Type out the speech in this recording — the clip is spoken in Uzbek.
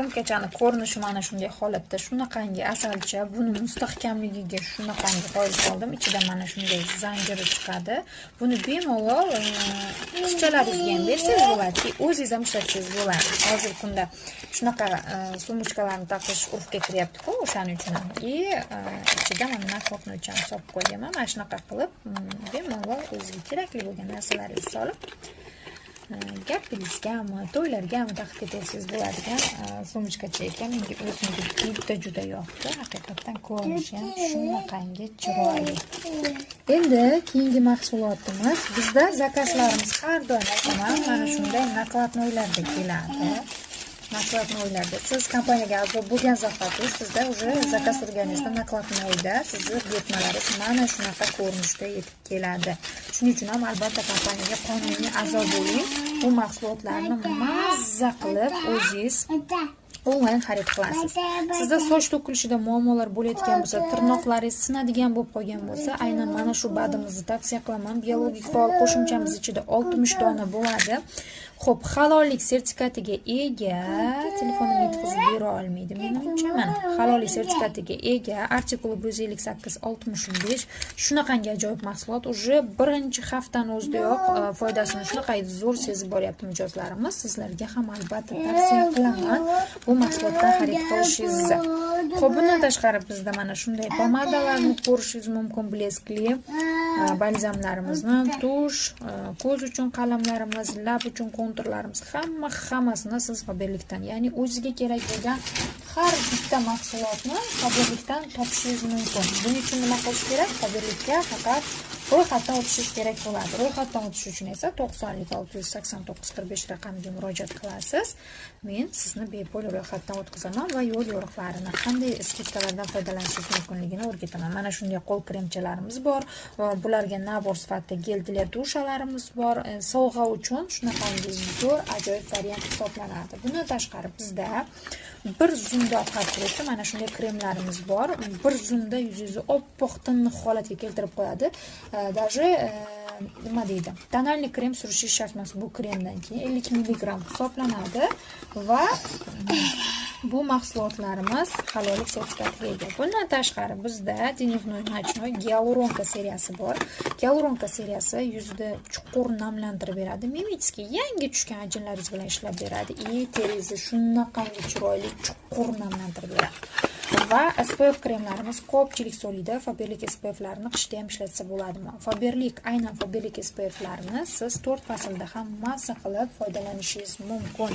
sumkachani ko'rinishi mana shunday holatda, shunaqangi asalcha, buni mustahkamligiga shunaqangi qo'yib oldim. Ichida mana shunday zanjiri chiqadi. Buni bemalol qizchalaringizga ham bersangiz bo'ladi, o'zingiz ham ishlatsangiz bo'ladi. Hozir kunda shunaqa sumочкаlarni taqish urfga kiryapti-ku, o'shaning uchun ham. Ichida mana nakladni uchun solib qo'yganman. Mana shunaqa qilib bemalol o'zingizga kerakli bo'lgan narsalaringizni solib gapingizgami, to'ylargami taqib ketarsiz bo'ladigan sumочкacha ekan. Menga o'zimga juda yoqdi. Haqiqatan ko'rinishi ham shunaqangi chiroyli. Endi keyingi mahsulotimiz, bizda zakazlarimiz har doim aytaman, mana shunday nakladnoylarda keladi. Nakladnoylarda siz kompaniyaga a'zo bo'lgan zahoti sizda уже zakaz qilganingizda nakladnoyda sizni buyurtmalaringiz mana shunaqa ko'rinishda yetib keladi. Shuning uchun ham albatta kompaniyaga qonuniy a'zo bo'ling. Bu mahsulotlarni mazza qilib o'zingiz onlayn xarid qilasiz. Sizda soch to'kilishida muammolar bo'layotgan bo'lsa, tirnoqlaringiz sinadigan bo'lib qolgan bo'lsa, aynan mana shu badimizni tavsiya qilaman. Biologik faol qo'shimchamiz ichida 60 dona bo'ladi. Xo'p, halollik sertifikatiga ega, telefonimni yetkazib bera olmaydi menimcha. Mana halollik sertifikatiga ega artikul 158-65 shunaqangi ajoyib mahsulot. Uje birinchi haftani o'zidayoq foydasini shunaqa zo'r sezib boryapti mijozlarimiz. Sizlarga ham albatta tavsiya qilaman bu mahsulotdan xarid qilishingizni. Xo'p, bundan tashqari bizda mana shunday pomadalarni ko'rishingiz mumkin, bleskli balzamlarimizni, tush, ko'z uchun qalamlarimiz, lab uchun konturlarimiz, hammasini siz Faberlikdan, ya'ni o'ziga kerak bo'lgan har bitta mahsulotni Faberlikdan topishingiz mumkin. Buning uchun nima qilish kerak? Faberlikka faqat ro'yxatdan o'tishingiz kerak bo'ladi. Ro'yxatdan o'tish uchun esa 90 689 45 raqamiga murojaat qilasiz. Men sizni bepul ro'yxatdan o'tkazaman va yo'l yo'riqlarini, qanday skidkalardan foydalanishingiz mumkinligini o'rgataman. Mana shunday qo'l kremchalarimiz bor. Bularga nabor sifatida gel dushalarimiz bor. Sovg'a uchun shunaqangi zo'r ajoyib variant hisoblanadi. Bundan tashqari bizda bir zumda oqartiruvchi mana shunday kremlarimiz bor. Bir zumda yuzingizni oppoq tiniq holatga keltirib qo'yadi. Даже nima deydi? Tonalniy krem surishingiz shart emas. Bu kremdan keyin 50 mg hisoblanadi va bu mahsulotlarimiz halollik sertifikatiga ega. Bundan tashqari bizda Dnevnoy Nochnoy Gyaluronka seriyasi bor. Gyaluronka seriyasi yuzda chuqur namlantirib beradi. Mimitsga yangi tushgan ajinlaringiz bilan ishlab beradi. Teringizni shunaqangi chiroyli chuqur namlantirib beradi. Va SPF kremlarimiz ko'pchilik so'raydi. Faberlik SPF'larini qishda ham ishlatsa bo'ladimi? Faberlik, aynan Faberlik SPF'larini siz 4 faslda ham mazza qilib foydalanishingiz mumkin.